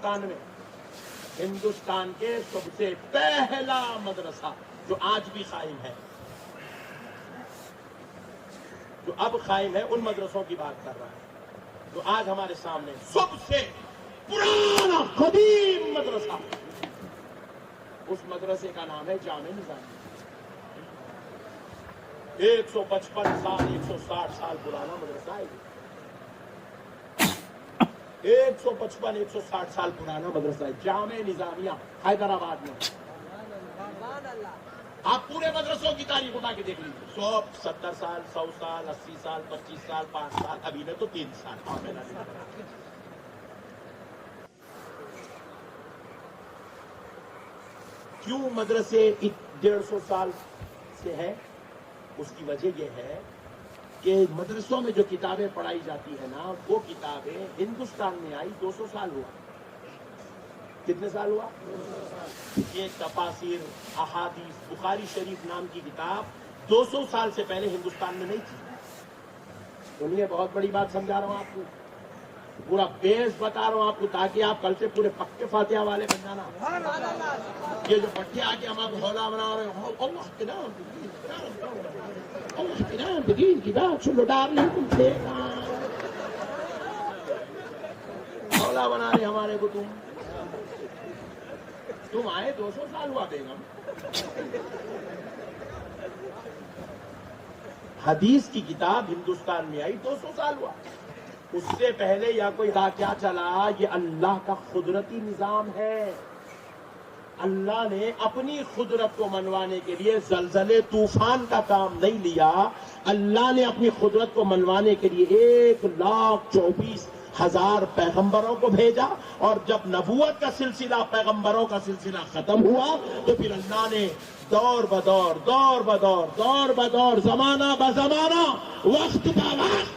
ہندوستان میں ہندوستان کے سب سے پہلا مدرسہ جو آج بھی قائم ہے، جو اب قائم ہے، ان مدرسوں کی بات کر رہا ہے جو آج ہمارے سامنے سب سے پرانا قدیم مدرسہ، اس مدرسے کا نام ہے جامع نظامیہ۔ 155 سال 160 سال پرانا مدرسہ ہے، 155 160 سال پرانا مدرسہ ہے جامع نظامیہ حیدرآباد میں۔ آپ پورے مدرسوں کی تاریخ اٹھا کے دیکھ لیجیے، 70 سال 100 سال 80 سال 25 سال 5 سال، ابھی نے تو 3 سال۔ کیوں مدرسے 150 سال سے ہے؟ اس کی وجہ یہ ہے کہ مدرسوں میں جو کتابیں پڑھائی جاتی ہیں نا، وہ کتابیں ہندوستان میں آئی 200 سال ہوا۔ کتنے سال ہوا؟ یہ تفاسیر، احادیث، بخاری شریف نام کی کتاب 200 سال سے پہلے ہندوستان میں نہیں تھی۔ سنیے، بہت بڑی بات سمجھا رہا ہوں آپ کو، پورا بیس بتا رہا ہوں آپ کو، تاکہ آپ کل سے پورے پکے فاتحہ والے بن جانا۔ یہ جو پٹھے آ کے ہم آپ کو حوالہ بنا رہے ہیں، اللہ کے نام اللہ کے نام دین کی بات سن لو، ڈار نہیں تم سے حوالہ بنا رہے ہمارے کو، تم آئے 200 سال ہوا بیگم۔ حدیث کی کتاب ہندوستان میں آئی 200 سال ہوا، اس سے پہلے یا کوئی کیا چلا؟ یہ اللہ کا قدرتی نظام ہے۔ اللہ نے اپنی قدرت کو منوانے کے لیے زلزلے طوفان کا کام نہیں لیا، اللہ نے اپنی قدرت کو منوانے کے لیے 1,24,000 پیغمبروں کو بھیجا، اور جب نبوت کا سلسلہ، پیغمبروں کا سلسلہ ختم ہوا تو پھر اللہ نے دور بدور زمانہ بزمانہ، وقت با وقت،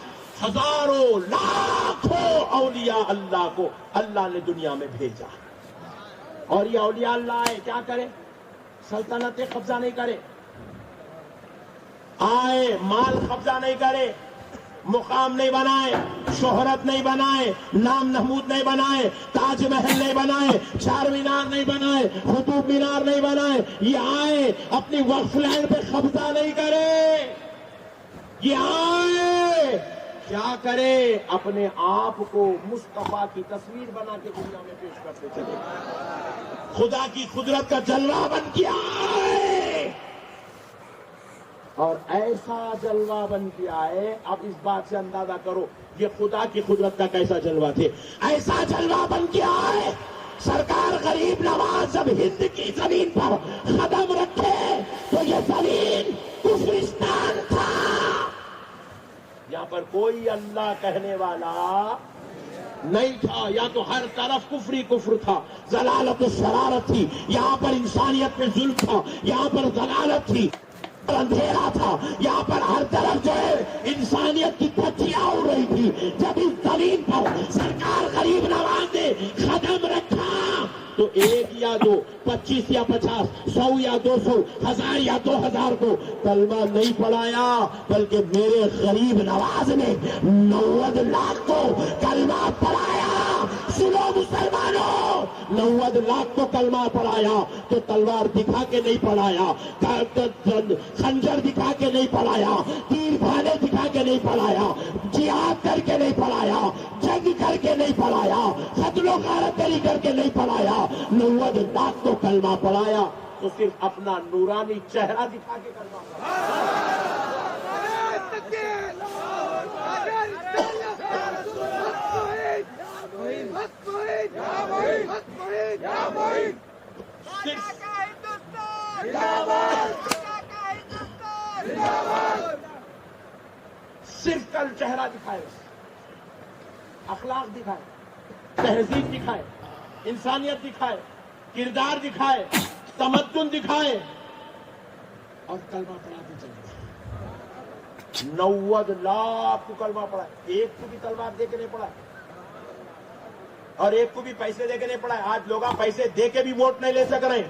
ہزاروں لاکھوں اولیاء اللہ کو اللہ نے دنیا میں بھیجا۔ اور یہ اولیاء اللہ آئے کیا کرے؟ سلطنتیں قبضہ نہیں کرے، آئے مال قبضہ نہیں کرے، مقام نہیں بنائے، شہرت نہیں بنائے، نام نحمود نہیں بنائے، تاج محل نہیں بنائے، چار مینار نہیں بنائے، قطب مینار نہیں بنائے۔ یہ آئے اپنی وقف لینڈ پہ قبضہ نہیں کرے، یہ آئے کیا کرے؟ اپنے آپ کو مصطفیٰ کی تصویر بنا کے دنیا میں پیش کرتے چلے، خدا کی قدرت کا جلوہ بن کے آئے، اور ایسا جلوہ بن کے آئے۔ اب اس بات سے اندازہ کرو یہ خدا کی قدرت کا کیسا جلوہ تھے۔ ایسا جلوہ بن کے آئے، سرکار غریب نواز جب ہند کی زمین پر قدم رکھے تو یہ زمین کفرستان تھا، یہاں پر کوئی اللہ کہنے والا نہیں تھا، یا تو ہر طرف کفری کفر تھا، ضلالت و شرارت تھی، یہاں پر انسانیت پہ ظلم تھا، یہاں پر ضلالت تھی، اندھیرا تھا، یہاں پر ہر طرف جو ہے انسانیت کی دھجیاں اڑ رہی تھی۔ جب اس زمین پر سرکار غریب نواز نے قدم رکھا تو 1 یا 2 25 یا 50 100 یا 200 1000 یا 2000 کو کلمہ نہیں پڑھایا، بلکہ میرے غریب نواز نے 90 لاکھ کو کلمہ پڑھایا۔ سنو مسلمانوں، 90 لاکھ کو کلمہ پڑھایا تو تلوار دکھا کے نہیں پڑھایا، خنجر دکھا کے نہیں پڑھایا، تیر بھانے دکھا کے نہیں پڑھایا، جہاد کر کے نہیں پڑھایا، جنگ کر کے نہیں پڑھایا، قتل و غارت گری کر کے نہیں پڑھایا، 90 لاکھ کو کلمہ پڑھایا تو صرف اپنا نورانی چہرہ دکھا کے کلمہ پڑھایا۔ صرف کل چہرہ دکھائے، اخلاق دکھائے، تہذیب دکھائے، انسانیت دکھائے، کردار دکھائے، تمدن دکھائے، اور کلمہ پڑھاتے چلے۔ 90 لاکھ کو کلمہ پڑھائے، ایک کو بھی تلوار دے کے نہیں پڑھائے، اور ایک کو بھی پیسے دے کے نہیں پڑھائے۔ آج لوگ پیسے دے کے بھی ووٹ نہیں لے سک رہے،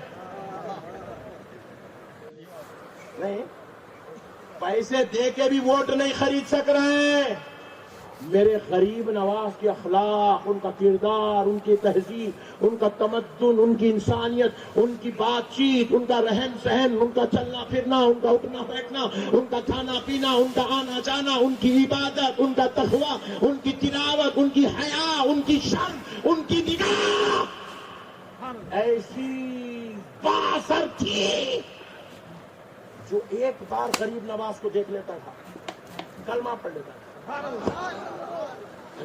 نہیں، پیسے دے کے بھی ووٹ نہیں خرید سک رہے ہیں۔ میرے غریب نواز کے اخلاق، ان کا کردار، ان کی تہذیب، ان کا تمدن، ان کی انسانیت، ان کی بات چیت، ان کا رہن سہن، ان کا چلنا پھرنا، ان کا اٹھنا بیٹھنا، ان کا کھانا پینا، ان کا آنا جانا، ان کی عبادت، ان کا تقویٰ، ان کی تلاوت، ان کی حیا، ان کی شرم، ان کی نگاہ ایسی بااثر تھی جو ایک بار غریب نواز کو دیکھ لیتا تھا کلمہ پڑھ لیتا تھا۔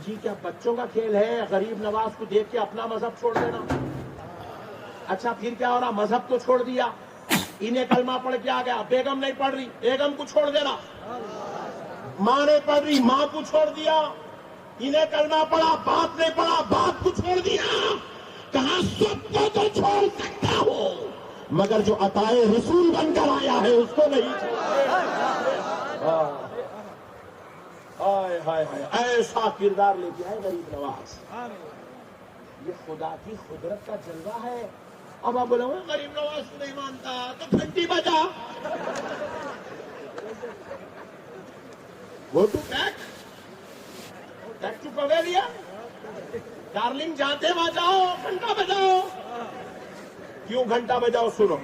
جی کیا بچوں کا کھیل ہے غریب نواز کو دیکھ کے اپنا مذہب چھوڑ دینا؟ اچھا پھر کیا ہو رہا؟ مذہب تو چھوڑ دیا، انہیں کلمہ پڑھ کے آ گیا، بیگم نہیں پڑھ رہی، بیگم کو چھوڑ دینا، ماں نہیں پڑھ رہی، ماں کو چھوڑ دیا، انہیں کلمہ پڑھا، باپ نہیں پڑھا، باپ کو چھوڑ دیا۔ کہاں سب کو تو چھوڑ سکتا ہوں مگر جو عطائے رسول بن کر آیا ہے اس کو نہیں چھوڑ۔ ہائے ہائے ہائے، ایسا کردار لے کے آئے غریب نواز۔ یہ خدا کی قدرت کا جلوہ ہے۔ اب آپ بولے غریب نواز کو نہیں مانتا تو گھنٹی بجا، go to back to pavilion, darling جاتے وہاں جاؤ، گھنٹا بجاؤ۔ کیوں گھنٹا بجاؤ؟ سنو،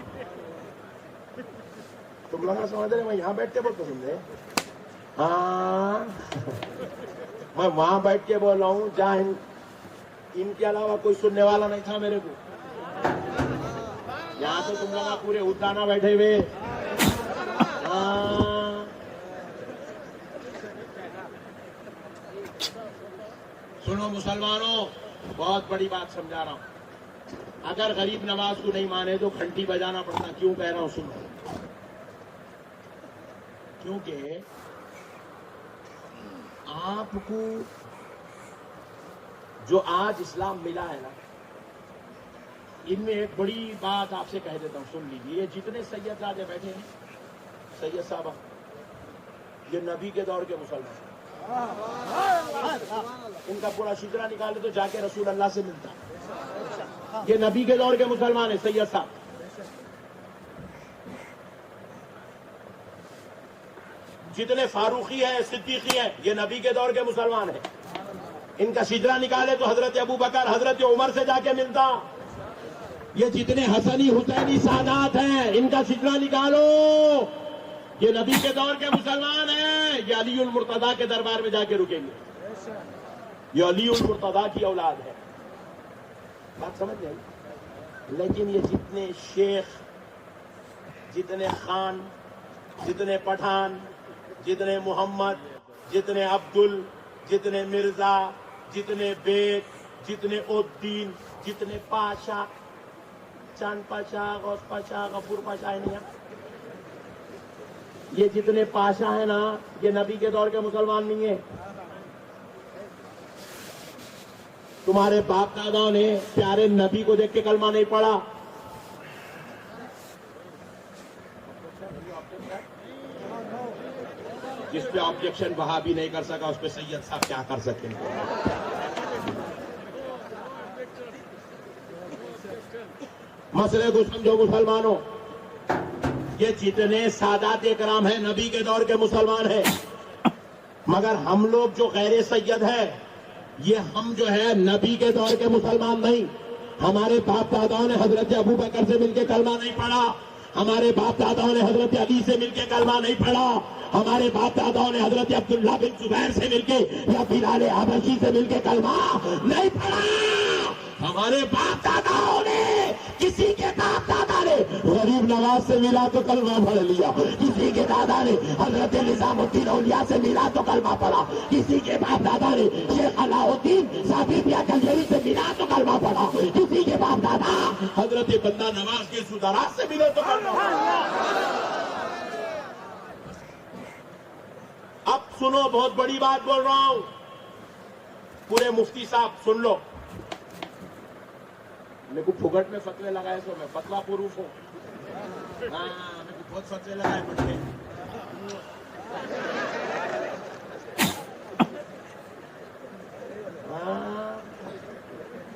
تم لوگ سمجھ رہے میں یہاں بیٹھ کے بول تو سن رہے؟ ہاں میں وہاں بیٹھ کے بول رہا ہوں جہاں ان کے علاوہ کوئی سننے والا نہیں تھا میرے کو۔ یہاں تو تم لوگ پورے ادانا بیٹھے ہوئے۔ ہاں سنو مسلمانوں، بہت بڑی بات سمجھا رہا ہوں۔ اگر غریب نواز کو نہیں مانے تو گھنٹی بجانا پڑتا۔ کیوں کہہ رہا ہوں سنو، کیونکہ آپ کو جو آج اسلام ملا ہے نا، ان میں ایک بڑی بات آپ سے کہہ دیتا ہوں، سن لیجیے۔ یہ جتنے سید زادے بیٹھے ہیں، سید صاحبہ، یہ نبی کے دور کے مسلمان، ان کا پورا شجرا نکالے تو جا کے رسول اللہ سے ملتا۔ یہ نبی کے دور کے مسلمان ہیں سید صاحب۔ جتنے فاروقی ہیں، صدیقی ہیں، یہ نبی کے دور کے مسلمان ہیں۔ ان کا شجرا نکالے تو حضرت ابو بکر، حضرت عمر سے جا کے ملتا۔ یہ جتنے حسنی حسینی سادات ہیں، ان کا شجرا نکالو، یہ نبی کے دور کے مسلمان ہیں۔ یہ علی المرتضیٰ کے دربار میں جا کے رکیں گے، یہ علی المرتضیٰ کی اولاد ہے۔ بات سمجھ گئی؟ لیکن یہ جتنے شیخ، جتنے خان، جتنے پٹھان، جتنے محمد، جتنے عبدل، جتنے مرزا، جتنے بیگ، جتنے الدین، جتنے پاشا، چاند پاشا، غوث پاشا، غفور پاشا ہے نہیں، یہ جتنے پاشا ہیں نا، یہ نبی کے دور کے مسلمان نہیں ہیں۔ تمہارے باپ دادا نے پیارے نبی کو دیکھ کے کلمہ نہیں پڑھا۔ جس پہ آبجیکشن وہاں بھی نہیں کر سکا اس پہ سید صاحب کیا کر سکیں گے؟ مسئلے کو سمجھو مسلمانوں، یہ جتنے سادات کرام ہیں نبی کے دور کے مسلمان ہیں، مگر ہم لوگ جو غیر سید ہیں، یہ ہم جو ہے نبی کے دور کے مسلمان نہیں۔ ہمارے باپ داداؤں نے حضرت ابو بکر سے مل کے کلمہ نہیں پڑھا، ہمارے باپ داداؤں نے حضرت علی سے مل کے کلمہ نہیں پڑھا، ہمارے باپ داداؤں نے حضرت عبداللہ بن زبیر سے مل کے یا بلال حبشی سے مل کے کلمہ نہیں پڑھا۔ ہمارے باپ داداؤں نے، کسی کے باپ دادا نے غریب نواز سے ملا تو کلمہ پڑھ لیا، کسی کے دادا نے حضرت نظام الدین اولیاء سے ملا تو کلمہ پڑھا، کسی کے باپ دادا نے شیخ علاء الدین صاحب کلجری سے ملا تو کلمہ پڑھا، کسی کے باپ دادا حضرت بندہ نواز کے سدارات سے ملے تو کلمہ پڑھا۔ اب سنو، بہت بڑی بات بول رہا ہوں، پورے مفتی صاحب سن لو۔ میرے کو پھگٹ میں فتوے لگائے تو میں فتوا پروف ہوں۔ ہاں میرے کو بہت فتوے لگائے پڑھ کے۔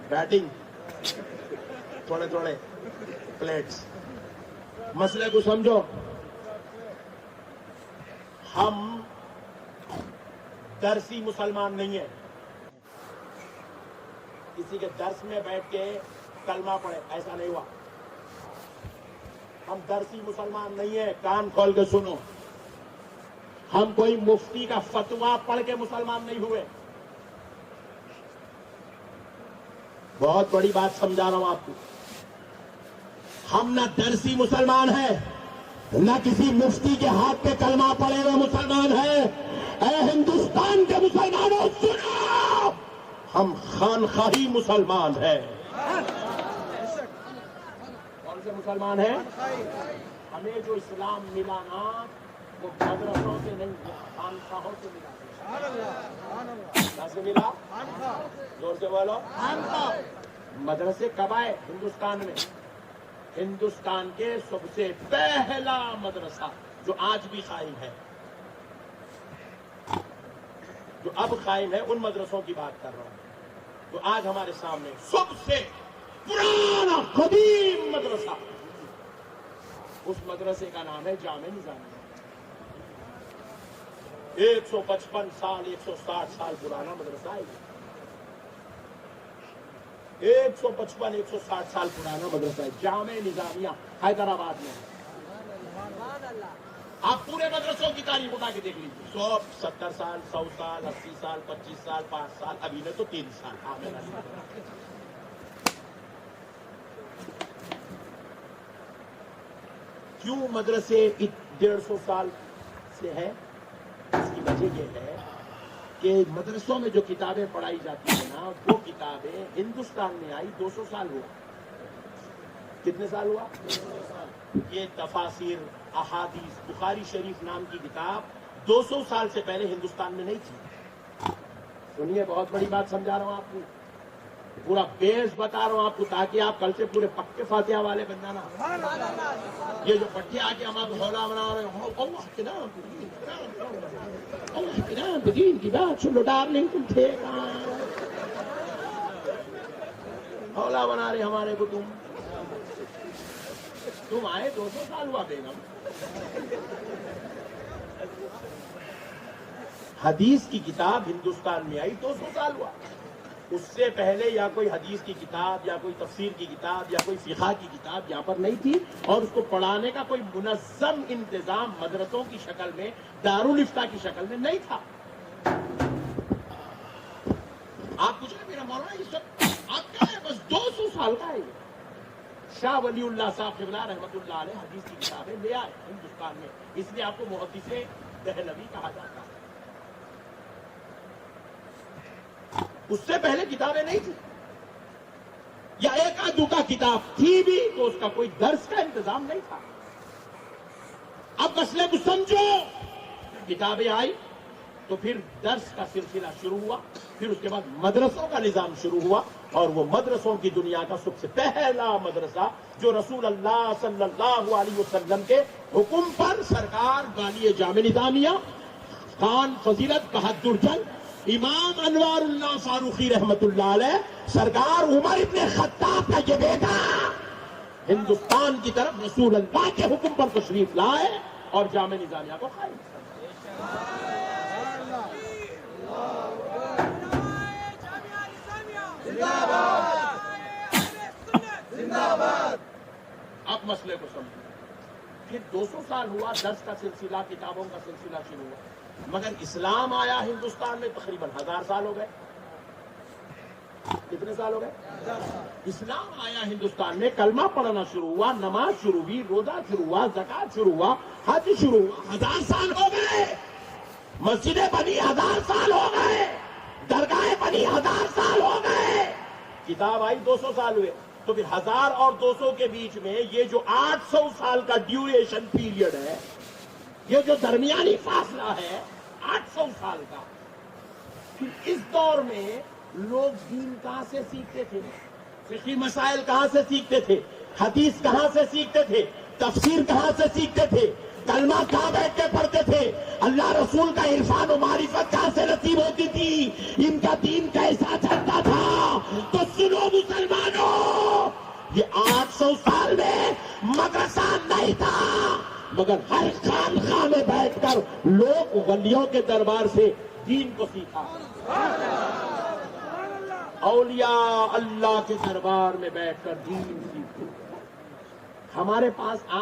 بیٹنگ تھوڑے تھوڑے پلیٹس۔ مسئلے کو سمجھو، ہم درسی مسلمان نہیں ہے. کسی کے درس میں بیٹھ کے کلمہ پڑھے ایسا نہیں ہوا. ہم درسی مسلمان نہیں ہیں. کان کھول کے سنو, ہم کوئی مفتی کا فتویٰ پڑھ کے مسلمان نہیں ہوئے. بہت بڑی بات سمجھا رہا ہوں آپ کو. ہم نہ درسی مسلمان ہیں, نہ کسی مفتی کے ہاتھ پہ کلمہ پڑے ہوئے مسلمان ہیں. اے ہندوستان کے مسلمانوں سنو, ہم خانخواہی مسلمان ہیں. کون سے مسلمان ہیں؟ ہمیں جو اسلام ملا نا وہ مدرسوں سے نہیں ملا, خانخواہوں سے ملا. کہاں سے ملا؟ زور سے بولو. مدرسے کب آئے ہندوستان میں؟ ہندوستان کے سب سے پہلا مدرسہ جو آج بھی قائم ہے, جو اب قائم ہے, ان مدرسوں کی بات کر رہا ہوں. تو آج ہمارے سامنے سب سے پرانا قدیم مدرسہ, اس مدرسے کا نام ہے جامع نظامیہ. 155 سال 160 سال پرانا مدرسہ ہے. 155 160 سال پرانا مدرسہ ہے جامع نظامیہ حیدرآباد میں. آپ پورے مدرسوں کی تاریخ اٹھا کے دیکھ لیجیے. 170 سال 100 سال 80 سال 25 سال 5 سال, ابھی نے تو 3 سال. کیوں مدرسے 150 سال سے ہے؟ اس کی وجہ یہ ہے کہ مدرسوں میں جو کتابیں پڑھائی جاتی ہیں نا, وہ کتابیں ہندوستان میں آئی 200 سال ہوا. کتنے سال ہوا؟ یہ تفاسیر, احادیث, بخاری شریف نام کی کتاب 200 سال سے پہلے ہندوستان میں نہیں تھی. سنیے, بہت بڑی بات سمجھا رہا ہوں آپ کو, پورا بیس بتا رہا ہوں آپ کو, تاکہ آپ کل سے پورے پکے فاتحہ والے بن جانا. یہ جو پٹھے آ کے ہمارا ہولا بنا رہے ہیں, اللہ کے نام اللہ کے نام دین کی بات سن لو, ڈارلنگ تم تھے ہولا بنا رہے ہمارے کو. تم آئے 200 سال ہوا بیگم. حدیث کی کتاب ہندوستان میں آئی 200 سال ہوا. اس سے پہلے یا کوئی حدیث کی کتاب یا کوئی تفسیر کی کتاب یا کوئی فقہ کی کتاب یہاں پر نہیں تھی, اور اس کو پڑھانے کا کوئی منظم انتظام مدرسوں کی شکل میں, دارالفتہ کی شکل میں نہیں تھا. آپ پوچھ رہے میرا مولانا یہ سب آپ کیا ہے, بس 200 سال کا ہے. شاہ ولی اللہ صاحب قبلہ رحمۃ اللہ علیہ حدیث کی کتابیں لے آئے ہندوستان میں, اس لیے آپ کو محدث دہلوی کہا جاتا ہے. اس سے پہلے کتابیں نہیں تھی, یا ایک آدھو کا کتاب تھی بھی تو اس کا کوئی درس کا انتظام نہیں تھا. اب مسئلے کو سمجھو, کتابیں آئی تو پھر درس کا سلسلہ شروع ہوا, پھر اس کے بعد مدرسوں کا نظام شروع ہوا, اور وہ مدرسوں کی دنیا کا سب سے پہلا مدرسہ جو رسول اللہ صلی اللہ علیہ وسلم کے حکم پر سرکار والی جامع نظامیہ خان فضیلت بہادر جنگ امام انوار اللہ فاروقی رحمت اللہ علیہ سرکار عمر ابن خطاب کا یہ بیٹا ہندوستان کی طرف رسول اللہ کے حکم پر تشریف لائے اور جامع نظامیہ کو قائم کیا. اب مسئلے کو سمجھو. پھر 200 سال ہوا, درس کا سلسلہ, کتابوں کا سلسلہ شروع ہوا, مگر اسلام آیا ہندوستان میں تقریباً 1000 سال ہو گئے. کتنے سال ہو گئے؟ اسلام آیا ہندوستان میں, کلمہ پڑھنا شروع ہوا, نماز شروع ہوئی, روزہ شروع ہوا, زکات شروع ہوا, حج شروع ہوا. 1000 سال ہو گئے. مسجدیں بنی 1000 سال ہو گئے, درگاہیں بنی 1000 سال ہو گئے. کتاب آئی 200 سال ہوئے. تو پھر 1000 اور 200 کے بیچ میں یہ جو 800 سال کا ڈیوریشن پیریڈ ہے, یہ جو درمیانی فاصلہ ہے 800 سال کا, پھر اس دور میں لوگ دین کہاں سے سیکھتے تھے, فقہی مسائل کہاں سے سیکھتے تھے, حدیث کہاں سے سیکھتے تھے, تفسیر کہاں سے سیکھتے تھے, کلمہ کہاں بیٹھ کے پڑھتے تھے, اللہ رسول کا عرفان و معرفت کہاں سے نصیب ہوتی تھی, ان کا دین کیسا چلتا تھا. تو سنو مسلمانوں, یہ 800 سال میں مدرسہ نہیں تھا, مگر ہر خانقاہ میں بیٹھ کر لوگ ولیوں کے دربار سے دین کو سیکھا. اولیاء اللہ کے دربار میں بیٹھ کر دین سیکھتے. ہمارے پاس